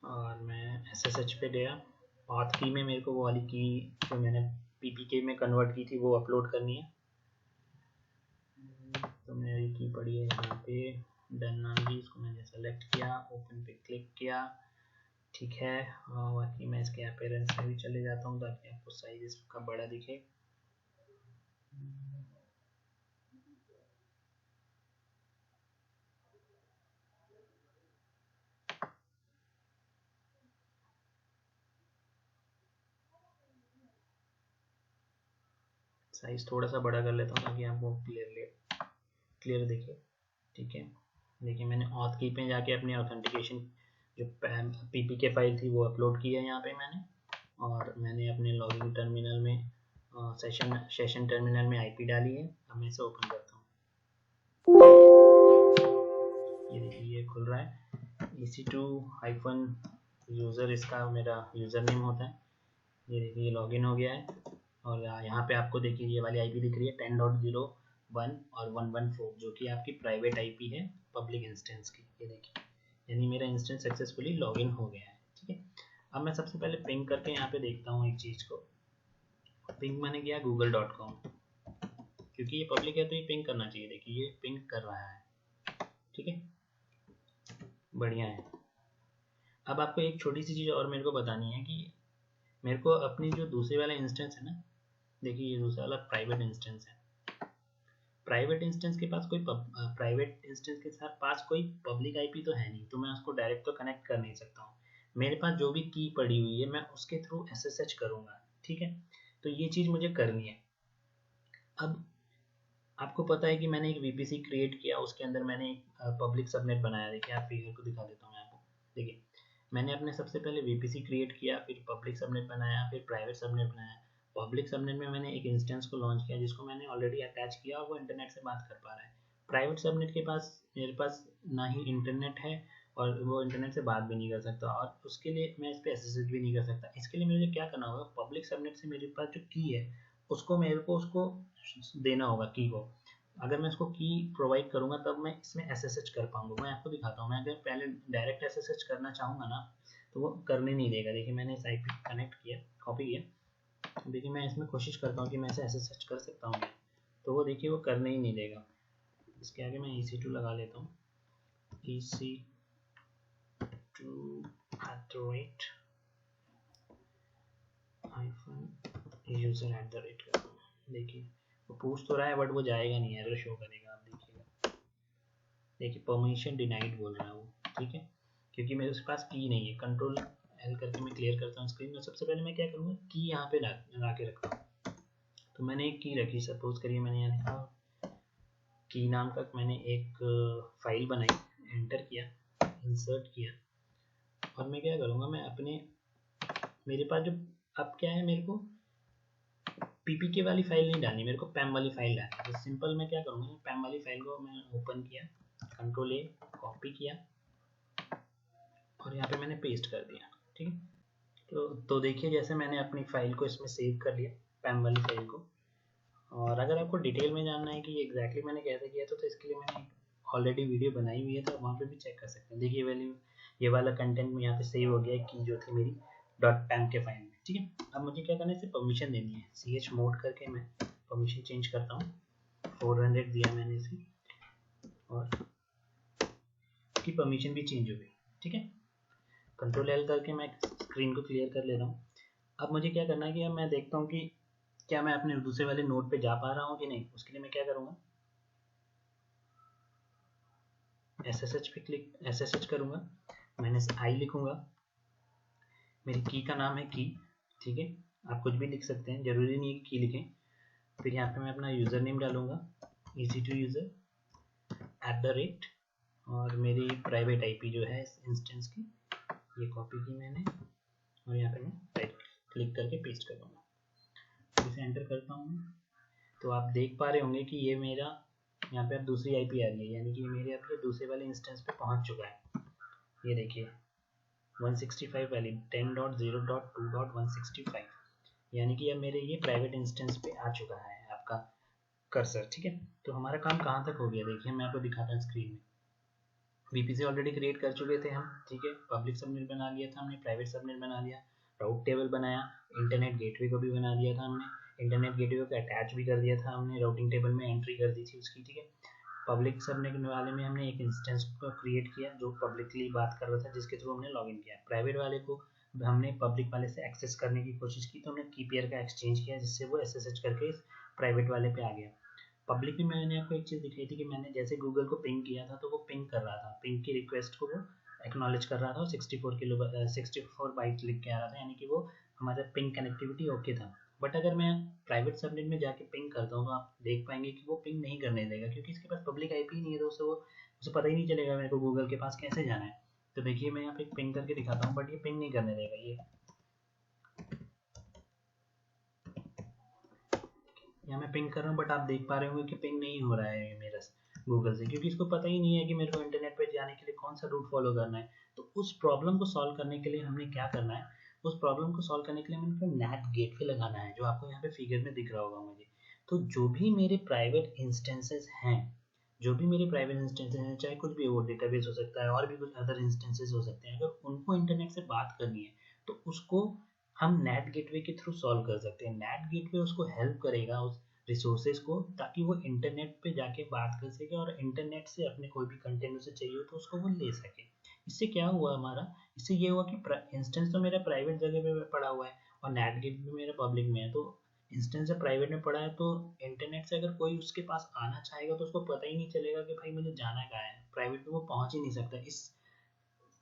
और मैं SSH पे गया। पाथ की में मेरे को वो वाली की जो मैंने PPK में कन्वर्ट की थी वो अपलोड करनी है। तो मेरी की पड़ी है यहाँ पे डन नाम की, इसको मैंने सेलेक्ट किया, ओपन पे क्लिक किया, ठीक है। बाकी मैं इसके अपीयरेंस में भी चले जाता हूँ ताकि आपको साइज इसका बड़ा दिखे। साइज थोड़ा सा बड़ा कर लेता हूँ ताकि आपको क्लियर दिखे, ठीक है। देखिए मैंने ऑथ की पे जाके अपनी ऑथेंटिकेशन जो PPK फाइल थी वो अपलोड की है यहाँ पे मैंने, और मैंने अपने लॉगिन टर्मिनल में सेशन टर्मिनल में आईपी डाली है। अब मैं इसे ओपन करता हूँ। ये देखिए ये खुल रहा है। EC2 यूज़र इसका मेरा यूज़र नेम होता है। ये देखिए लॉगिन हो गया है, और यहाँ पे आपको देखिए ये वाली आईपी दिख रही है 10.0.1 और 114, जो कि आपकी प्राइवेट आईपी है पब्लिक इंस्टेंस की। ये देखिए यानी मेरा इंस्टेंस सक्सेसफुली लॉगिन हो गया है, ठीक है। अब मैं सबसे पहले पिंग करके यहाँ पे देखता हूँ एक चीज़ को। पिंग मैंने किया google.com, क्योंकि ये पब्लिक है तो ये पिंग करना चाहिए। देखिए ये पिंग कर रहा है, ठीक है, बढ़िया है। अब आपको एक छोटी सी चीज़ और मेरे को बतानी है कि मेरे को अपनी जो दूसरे वाला इंस्टेंस है ना, देखिए ये दूसरा वाला प्राइवेट इंस्टेंस है। प्राइवेट इंस्टेंस के पास कोई प्राइवेट इंस्टेंस के साथ पास कोई पब्लिक आईपी तो है नहीं, तो मैं उसको डायरेक्ट तो कनेक्ट कर नहीं सकता हूँ। मेरे पास जो भी की पड़ी हुई है मैं उसके थ्रू SSH करूँगा, ठीक है। तो ये चीज़ मुझे करनी है। अब आपको पता है कि मैंने एक VPC क्रिएट किया, उसके अंदर मैंने एक पब्लिक सबनेट बनाया। देखिए आप फिगर को दिखा देता हूँ मैं आपको। देखिए मैंने अपने सबसे पहले VPC क्रिएट किया, फिर पब्लिक सबनेट बनाया, फिर प्राइवेट सबनेट बनाया। पब्लिक सबनेट में मैंने एक इंस्टेंस को लॉन्च किया जिसको मैंने ऑलरेडी अटैच किया और वो इंटरनेट से बात कर पा रहा है। प्राइवेट सबनेट के पास मेरे पास ना ही इंटरनेट है और वो इंटरनेट से बात भी नहीं कर सकता, और उसके लिए मैं इस पर SSH भी नहीं कर सकता। इसके लिए मुझे क्या करना होगा, पब्लिक सबनेट से मेरे पास जो की है उसको मेरे को उसको देना होगा की को। अगर मैं इसको की प्रोवाइड करूँगा तब मैं इसमें SSH कर पाऊँगा। मैं आपको दिखाता हूँ, मैं अगर पहले डायरेक्ट SSH करना चाहूँगा ना तो वो करने नहीं देगा। देखिए मैंने इस IP कनेक्ट किया, कॉपी किया, देखिए मैं इसमें कोशिश करता हूँ कि मैं इसे SSH कर सकता हूँ, तो वो देखिए वो करने ही नहीं देगा। इसके आगे मैं EC2 लगा लेता हूँ, EC2 @user@, देखिए वो पूछ तो रहा है बट वो जाएगा नहीं, एरर शो करेगा। आप देखिएगा, देखिए परमिशन डिनाइड बोल रहा है वो, ठीक है, क्योंकि मेरे पास की नहीं है। कंट्रोल L करके मैं क्लियर करता हूँ स्क्रीन में। सबसे पहले मैं क्या करूँगा, की यहाँ पे लगा के रखता हूँ। तो मैंने एक की रखी, सपोज करिए मैंने यहाँ लिखा की नाम का, मैंने एक फाइल बनाई, एंटर किया, इंसर्ट किया, और मैं क्या करूँगा, मैं अपने मेरे पास जो अब क्या है, मेरे को PPK वाली फाइल नहीं डालनी, मेरे को पैम वाली फाइल डालनी है। तो सिंपल मैं क्या करूँगा, पैम वाली फाइल को मैं ओपन किया, कंट्रोल A कॉपी किया और यहाँ पे मैंने पेस्ट कर दिया, ठीक है। तो देखिए जैसे मैंने अपनी फाइल को इसमें सेव कर लिया, पैम वाली फाइल को। और अगर आपको डिटेल में जानना है कि एग्जैक्टली मैंने कैसे किया तो इसके लिए मैंने ऑलरेडी वीडियो बनाई हुई है, तो वहाँ पे भी चेक कर सकते हैं। देखिए वैल्यू ये वाला कंटेंट में यहाँ पे सेव हो गया की जो थी मेरी .pam के फाइल में, ठीक है। अब मुझे क्या करना है, इसे परमिशन देनी है। chmod करके मैं परमिशन चेंज करता हूँ, 400 दिया मैंने इसे, और इसकी परमिशन भी चेंज हो गई, ठीक है। कंट्रोल L करके मैं स्क्रीन को क्लियर कर ले रहा हूँ। अब मुझे क्या करना है कि अब मैं देखता हूँ कि क्या मैं अपने दूसरे वाले नोड पे जा पा रहा हूँ कि नहीं। उसके लिए मैं क्या करूँगा, SSH पे SSH करूँगा, -i लिखूँगा, मेरी की का नाम है की, ठीक है। आप कुछ भी लिख सकते हैं, जरूरी नहीं है कि की लिखें। फिर यहाँ पे मैं अपना यूज़र नेम डालूँगा, EC2 यूज़र @ और मेरी प्राइवेट IP जो है इस इंस्टेंस की, ये कॉपी की मैंने, और यहाँ पे मैं राइट क्लिक करके पेस्ट कर दूँगा। इसे एंटर करता हूँ तो आप देख पा रहे होंगे कि ये मेरा यहाँ पे अब दूसरी IP आ रही है, यानी कि मेरे अब ये दूसरे वाले इंस्टेंस पे पहुँच चुका है। ये देखिए 165 वाली 10.0.2.165, यानी कि अब मेरे ये प्राइवेट इंस्टेंस पे आ चुका है आपका कर्सर, ठीक है। तो हमारा काम कहाँ तक हो गया, देखिए मैं आपको दिखाता हूँ स्क्रीन में। VPC ऑलरेडी क्रिएट कर चुके थे हम, ठीक है। पब्लिक सबनेट बना लिया था हमने, प्राइवेट सबनेट बना लिया, राउट टेबल बनाया, इंटरनेट गेटवे को भी बना दिया था हमने, इंटरनेट गेटवे को अटैच भी कर दिया था हमने, राउटिंग टेबल में एंट्री कर दी थी उसकी, ठीक है। पब्लिक सबनेट वाले में हमने एक इंस्टेंस को क्रिएट किया जो पब्लिकली बात कर रहा था, जिसके थ्रू हमने लॉगिन किया। प्राइवेट वाले को हमने पब्लिक वाले से एक्सेस करने की कोशिश की, तो हमने की पेयर का एक्सचेंज किया, जिससे वो SSH करके इस प्राइवेट वाले पे आ गया। पब्लिक में मैंने आपको एक चीज़ दिखाई थी कि मैंने जैसे गूगल को पिंग किया था तो वो पिंग कर रहा था, पिंग की रिक्वेस्ट को वो एक्नॉलेज कर रहा था, और 64 बाइट लिख के आ रहा था, यानी कि वो हमारा पिंग कनेक्टिविटी ओके था। बट अगर मैं प्राइवेट सबनेट में जाके पिंग करता हूँ तो आप देख पाएंगे कि वो पिंग नहीं करने देगा, क्योंकि इसके पास पब्लिक IP नहीं है, तो उसे पता ही नहीं चलेगा मेरे को गूगल के पास कैसे जाना है। तो देखिए मैं यहाँ पे पिंग करके दिखाता हूँ, बट ये पिंग नहीं करने देगा। ये यहाँ मैं पिंग कर रहा हूँ, बट आप देख पा रहे होंगे कि पिंग नहीं हो रहा है मेरा गूगल से, क्योंकि इसको पता ही नहीं है कि मेरे को इंटरनेट पे जाने के लिए कौन सा रूट फॉलो करना है। तो उस प्रॉब्लम को सॉल्व करने के लिए हमने क्या करना है, उस प्रॉब्लम को सॉल्व करने के लिए हमने NAT गेटवे लगाना है, जो आपको यहाँ पे फिगर में दिख रहा होगा मुझे। तो जो भी मेरे प्राइवेट इंस्टेंसेस हैं, जो भी मेरे प्राइवेट इंस्टेंसेस हैं, चाहे कुछ भी हो, डेटाबेस हो सकता है और भी कुछ अदर इंस्टेंसेस हो सकते हैं, अगर उनको इंटरनेट से बात करनी है तो उसको हम NAT गेटवे के थ्रू सॉल्व कर सकते हैं। NAT गेटवे उसको हेल्प करेगा उस रिसोर्सेज को, ताकि वो इंटरनेट पे जाके बात कर सके और इंटरनेट से अपने कोई भी कंटेंट उसे चाहिए हो तो उसको वो ले सके। इससे क्या हुआ हमारा, इससे ये हुआ कि इंस्टेंस तो मेरा प्राइवेट जगह पे पड़ा हुआ है और NAT गेटवे मेरा पब्लिक में है। तो इंस्टेंस से प्राइवेट में पड़ा है तो इंटरनेट से अगर कोई उसके पास आना चाहेगा तो उसको पता ही नहीं चलेगा कि भाई मुझे जाना कहाँ है, प्राइवेट पे वो पहुंच ही नहीं सकता। इस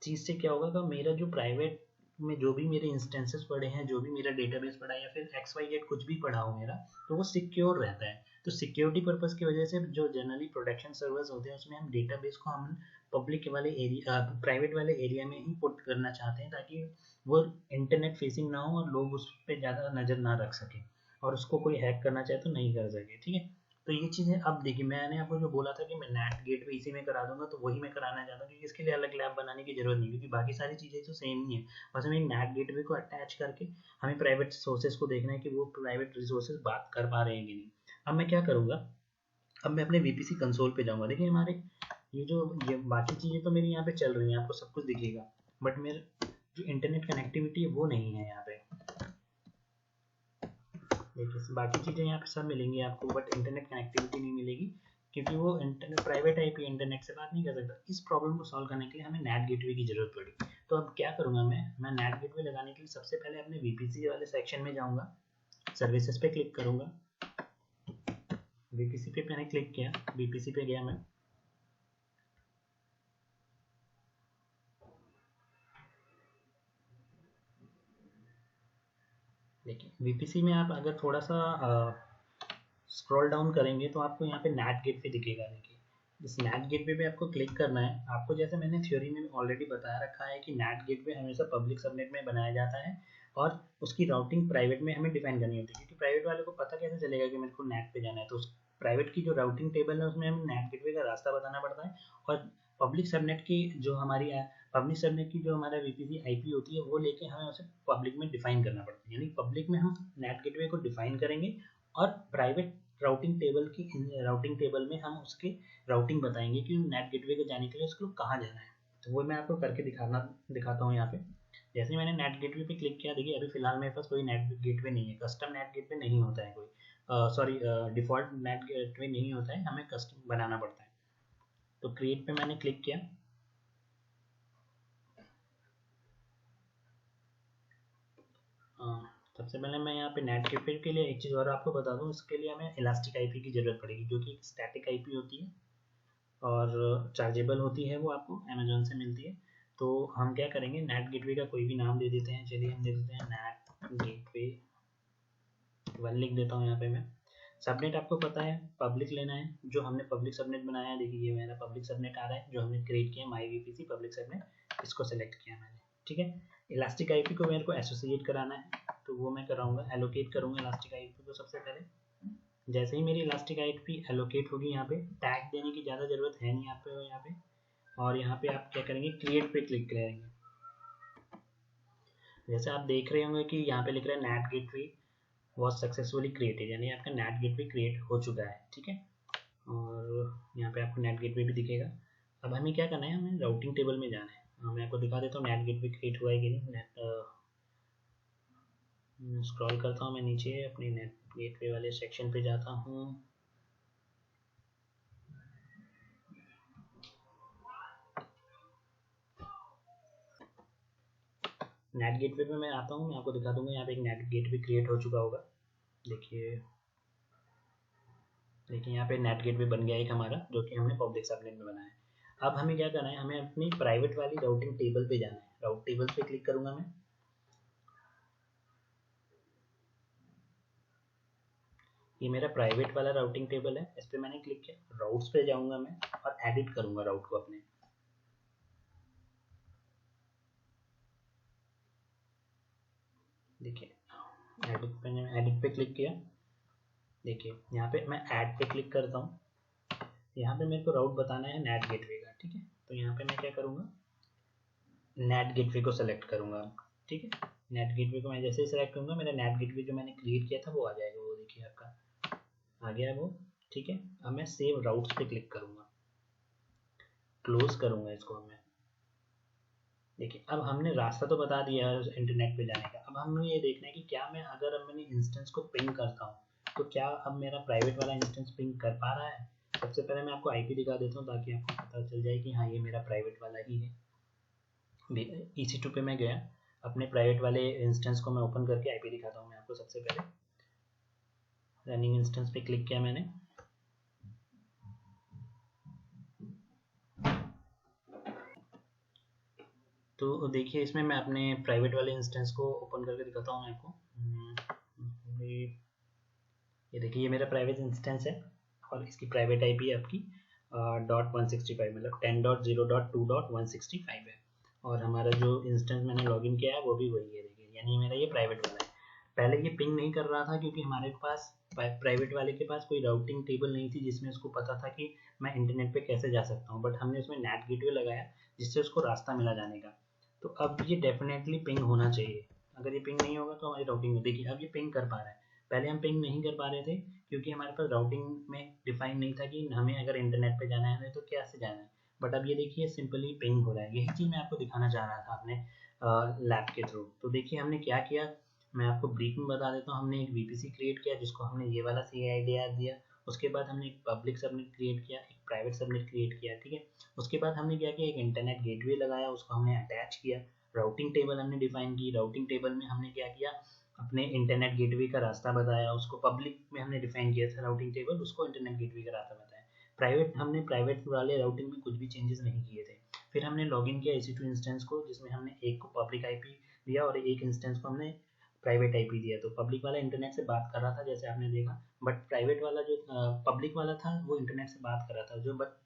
चीज़ से क्या होगा कि मेरा जो प्राइवेट में जो भी मेरे इंस्टेंसेस पड़े हैं, जो भी मेरा डेटाबेस पड़ा है या फिर XYZ कुछ भी पड़ा हो मेरा, तो वो सिक्योर रहता है। तो सिक्योरिटी पर्पस की वजह से जो जनरली प्रोटेक्शन सर्वर्स होते हैं उसमें हम डेटाबेस को हम पब्लिक वाले एरिया, प्राइवेट वाले एरिया में ही पुट करना चाहते हैं, ताकि वो इंटरनेट फेसिंग ना हो और लोग उस पर ज़्यादा नज़र ना रख सकें, और उसको कोई हैक करना चाहे तो नहीं कर सके, ठीक है। तो ये चीज़ें अब देखिए, मैंने आपको जो बोला था कि मैं NAT गेटवे इसी में करा दूंगा, तो वही मैं कराना चाहता हूँ, क्योंकि इसके लिए अलग लैब बनाने की जरूरत नहीं, क्योंकि बाकी सारी चीज़ें तो सेम ही है। बस हमें एक NAT गेटवे को अटैच करके हमें प्राइवेट सोर्सेज को देखना है कि वो प्राइवेट रिसोर्सेज बात कर पा रहे हैं कि नहीं। अब मैं क्या करूँगा, अब मैं अपने VPC कंसोल पे जाऊंगा। देखिए हमारे ये बाकी चीज़ें तो मेरी यहाँ पे चल रही हैं, आपको सब कुछ दिखेगा, बट मेरे जो इंटरनेट कनेक्टिविटी है वो नहीं है यहाँ पे। देखिए बाकी चीज़ें यहाँ पे सब मिलेंगी आपको, बट इंटरनेट कनेक्टिविटी नहीं मिलेगी, क्योंकि वो इंटरनेट प्राइवेट IP इंटरनेट से बात नहीं कर सकता। इस प्रॉब्लम को सॉल्व करने के लिए हमें नेट गेटवे की जरूरत पड़ी। तो अब क्या करूँगा मैं नेट गेटवे लगाने के लिए सबसे पहले अपने VPC वाले सेक्शन में जाऊँगा, सर्विसेज पे क्लिक करूँगा। VPC पे मैंने क्लिक किया, VPC पे गया मैं। देखिए VPC में आप अगर थोड़ा सा स्क्रॉल डाउन करेंगे तो आपको यहाँ पे नेट गेटवे दिखेगा। देखिए इस नेट गेटवे पे आपको क्लिक करना है। आपको जैसे मैंने थ्योरी में ऑलरेडी बताया रखा है कि नेट गेटवे हमेशा पब्लिक सबनेट में बनाया जाता है और उसकी राउटिंग प्राइवेट में हमें डिफाइन करनी होती है, क्योंकि प्राइवेट वाले को पता कैसे चलेगा कि मेरे को नेट पे जाना है। तो उस प्राइवेट की जो राउटिंग टेबल है उसमें हमें नेट गेटवे का रास्ता बताना पड़ता है, और पब्लिक सबनेट की जो हमारी पब्लिक सबनेट की जो हमारा VPC IP होती है वो लेके हमें उसे पब्लिक में डिफाइन करना पड़ता है। यानी पब्लिक में हम नेट गेटवे को डिफाइन करेंगे और प्राइवेट राउटिंग टेबल में हम उसके राउटिंग बताएंगे कि नेट गेटवे को जाने के लिए उसको कहाँ जाना है। तो वो मैं आपको करके दिखाता हूँ यहाँ पे। जैसे मैंने नेट गेटवे पे क्लिक किया, देखिए अभी फिलहाल मेरे पास कोई नेट गेटवे नहीं है, कस्टम नेट गेटवे नहीं होता है कोई, सॉरी डिफ़ॉल्ट नेट गेटवे नहीं होता है, हमें कस्टम बनाना पड़ता है। तो क्रिएट पे मैंने क्लिक किया। सबसे पहले मैं यहाँ पे नेट गेटवे के लिए एक चीज़ और आपको बता दूँ, इसके लिए हमें इलास्टिक IP की ज़रूरत पड़ेगी, जो कि एक स्टैटिक IP होती है और चार्जेबल होती है, वो आपको अमेजोन से मिलती है। तो हम क्या करेंगे, नेट गेटवे का कोई भी नाम दे देते हैं। चलिए हम दे देते हैं नेट गेटवे 1 लिख देता हूँ यहाँ पे मैं। सबनेट आपको पता है पब्लिक लेना है, जो हमने पब्लिक सबनेट बनाया है। देखिए ये मेरा पब्लिक सबनेट आ रहा है जो हमने क्रिएट किया, माई VPC पब्लिक सबनेट, इसको सेलेक्ट किया मैंने। ठीक है, इलास्टिक IP को मेरे को एसोसिएट कराना है, तो वो मैं कराऊंगा, एलोकेट करूंगा इलास्टिक IP को सबसे पहले। जैसे ही मेरी इलास्टिक IP एलोकेट होगी, यहाँ पे टैग देने की ज़्यादा ज़रूरत है नहीं यहाँ पे। और यहाँ पे आप क्या करेंगे, क्रिएट पे क्लिक करेंगे। जैसे आप देख रहे होंगे कि यहाँ पे लिख रहा है net gateway was successfully created, यानी आपका नेट गेटवे क्रिएट हो चुका है। ठीक है, और यहाँ पे आपको नेट गेटवे भी दिखेगा। अब हमें क्या करना है, हमें राउटिंग टेबल में जाना है। मैं आपको दिखा देता हूँ नेट गेटवे क्रिएट हुआ है कि नहीं। स्क्रॉल करता हूँ मैं नीचे, अपने नेट गेटवे वाले सेक्शन पे जाता हूँ। नेट गेटवे पे मैं आता हूँ, मैं आपको दिखा दूंगा। यहाँ पे एक नेट गेटवे क्रिएट हो चुका होगा। देखिए यहाँ पे नेट गेटवे बन गया एक हमारा, जो कि हमने पब्लिक सबनेट में बनाया है। अब हमें क्या करना है, हमें अपनी प्राइवेट वाली राउटिंग टेबल पे जाना है। राउट टेबल पे क्लिक करूंगा मैं। ये मेरा प्राइवेट वाला राउटिंग टेबल है, इस पर मैंने क्लिक किया। राउट्स पे जाऊंगा मैं और एडिट करूंगा राउट को अपने। देखिए एडिट पे क्लिक किया। देखिए यहाँ पे मैं ऐड पे क्लिक करता हूँ। यहाँ पे मेरे को राउट बताना है नेट गेटवे का। ठीक है, तो यहाँ पे मैं क्या करूँगा, नेट गेटवे को सेलेक्ट करूँगा। ठीक है, नेट गेटवे को मैं जैसे ही सेलेक्ट करूँगा, मेरा नेट गेटवे जो मैंने क्रिएट किया था वो आ जाएगा। वो देखिए आपका आ गया वो। ठीक है, अब मैं सेव राउट्स पे क्लिक करूँगा, क्लोज करूँगा इसको मैं। देखिए अब हमने रास्ता तो बता दिया है इंटरनेट पे जाने का। अब हमें ये देखना है कि क्या मैं अगर अब मैंने इंस्टेंस को पिंग करता हूँ तो क्या अब मेरा प्राइवेट वाला इंस्टेंस पिंग कर पा रहा है। सबसे पहले मैं आपको IP दिखा देता हूँ ताकि आपको पता चल जाए कि हाँ ये मेरा प्राइवेट वाला ही है। EC2 पे मैं गया, अपने प्राइवेट वाले इंस्टेंस को मैं ओपन करके IP दिखाता हूँ मैं आपको। सबसे पहले रनिंग इंस्टेंस पे क्लिक किया मैंने। तो देखिए इसमें मैं अपने प्राइवेट वाले इंस्टेंस को ओपन करके दिखाता हूँ मैं आपको। ये देखिए ये मेरा प्राइवेट इंस्टेंस है और इसकी प्राइवेट IP है आपकी .165, मतलब 10.0.2.165 है। और हमारा जो इंस्टेंस मैंने लॉगिन किया है वो भी वही है। देखिए यानी मेरा ये प्राइवेट वाला है। पहले ये पिंग नहीं कर रहा था क्योंकि हमारे पास प्राइवेट वाले के पास कोई राउटिंग टेबल नहीं थी जिसमें उसको पता था कि मैं इंटरनेट पे कैसे जा सकता हूँ, बट हमने उसमें नेट गेटवे लगाया जिससे उसको रास्ता मिला जाने का। तो अब ये डेफिनेटली पिंग होना चाहिए। अगर ये पिंग नहीं होगा तो हमारी राउटिंग में, देखिए अब ये पिंग कर पा रहा है। पहले हम पिंग नहीं कर पा रहे थे क्योंकि हमारे पास राउटिंग में डिफाइन नहीं था कि हमें अगर इंटरनेट पे जाना है तो कैसे जाना है। बट अब ये देखिए सिंपली पिंग हो रहा है। यही चीज़ मैं आपको दिखाना चाह रहा था अपने लैब के थ्रू। तो देखिए हमने क्या किया, मैं आपको ब्रीफ में बता देता हूँ। हमने एक VPC क्रिएट किया जिसको हमने ये वाला CIDR दिया। उसके बाद हमने एक पब्लिक सबनेट क्रिएट किया, एक प्राइवेट सबनेट क्रिएट किया, ठीक है। उसके बाद हमने क्या किया, एक इंटरनेट गेटवे लगाया, उसको हमने अटैच किया। राउटिंग टेबल हमने डिफाइन की। राउटिंग टेबल में हमने क्या किया, अपने इंटरनेट गेटवे का रास्ता बताया। उसको पब्लिक में हमने डिफाइन किया था राउटिंग टेबल, उसको इंटरनेट गेटवे का रास्ता बताया। प्राइवेट हमने प्राइवेट वाले राउटिंग में कुछ भी चेंजेस नहीं किए थे। फिर हमने लॉगिन किया EC2 इंस्टेंस को, जिसमें हमने एक को पब्लिक IP दिया और एक इंस्टेंस को हमने प्राइवेट IP दिया। तो पब्लिक वाला इंटरनेट से बात कर रहा था जैसे आपने देखा, बट प्राइवेट वाला जो पब्लिक वाला था वो इंटरनेट से बात कर रहा था, जो बट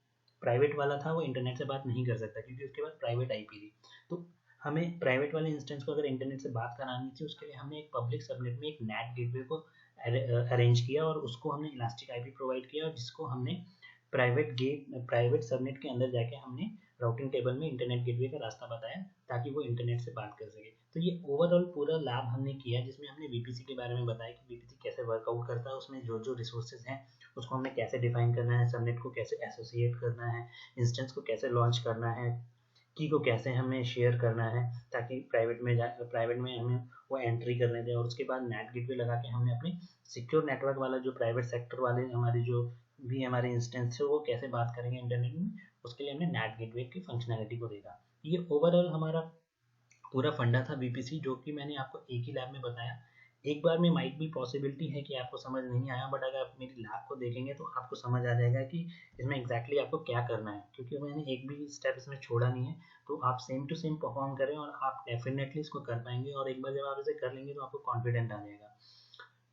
प्राइवेट वाला था वो इंटरनेट से बात नहीं कर सकता क्योंकि उसके पास प्राइवेट IP थी। तो हमें प्राइवेट वाले इंस्टेंस को अगर इंटरनेट से बात करानी थी, उसके लिए हमने एक पब्लिक सबनेट में एक NAT गेटवे को अरेंज किया और उसको हमने इलास्टिक IP प्रोवाइड किया, और जिसको हमने प्राइवेट सबनेट के अंदर जाके हमने राउटिंग टेबल में इंटरनेट गेटवे का रास्ता बताया ताकि वो इंटरनेट से बात कर सके। तो ये ओवरऑल पूरा लैब हमने किया जिसमें हमने VPC के बारे में बताया कि VPC कैसे वर्कआउट करता है, उसमें जो जो रिसोर्सेज हैं उसको हमने कैसे डिफाइन करना है, सबनेट को कैसे एसोसिएट करना है, इंस्टेंस को कैसे लॉन्च करना है, की को कैसे हमें शेयर करना है ताकि प्राइवेट में हमें वो एंट्री करने दें। और उसके बाद नेट गेटवे लगा के हमने अपने सिक्योर नेटवर्क वाला जो प्राइवेट सेक्टर वाले हमारे जो भी हमारे इंस्टेंस है वो कैसे बात करेंगे इंटरनेट में, उसके लिए हमने नेट गेटवे की फंक्शनैलिटी को देखा। ये ओवरऑल हमारा पूरा फंडा था VPC, जो कि मैंने आपको एक ही लैब में बताया। एक बार में माइट भी पॉसिबिलिटी है कि आपको समझ नहीं आया, बट अगर आप मेरी लैब को देखेंगे तो आपको समझ आ जाएगा कि इसमें एग्जैक्टली आपको क्या करना है, क्योंकि मैंने एक भी स्टेप इसमें छोड़ा नहीं है। तो आप सेम टू सेम परफॉर्म करें और आप डेफिनेटली इसको कर पाएंगे, और एक बार जब आप इसे कर लेंगे तो आपको कॉन्फिडेंट आ जाएगा।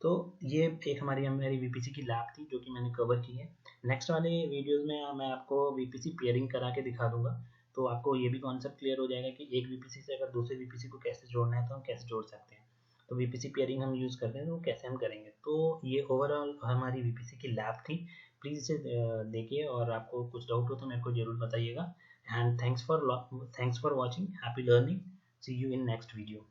तो ये एक हमारी VPC की लैब थी जो कि मैंने कवर की है। नेक्स्ट वाले वीडियोस में मैं आपको VPC पेयरिंग करा के दिखा दूंगा, तो आपको ये भी कॉन्सेप्ट क्लियर हो जाएगा कि एक VPC से अगर दूसरे VPC को कैसे जोड़ना है तो हम कैसे जोड़ सकते हैं। तो VPC पेयरिंग हम यूज़ करते हैं तो वो कैसे हम करेंगे। तो ये ओवरऑल हमारी VPC की लैब थी। प्लीज़ इसे देखिए, और आपको कुछ डाउट हो तो मेरे को जरूर बताइएगा। And thanks for watching, happy learning, see you in next video.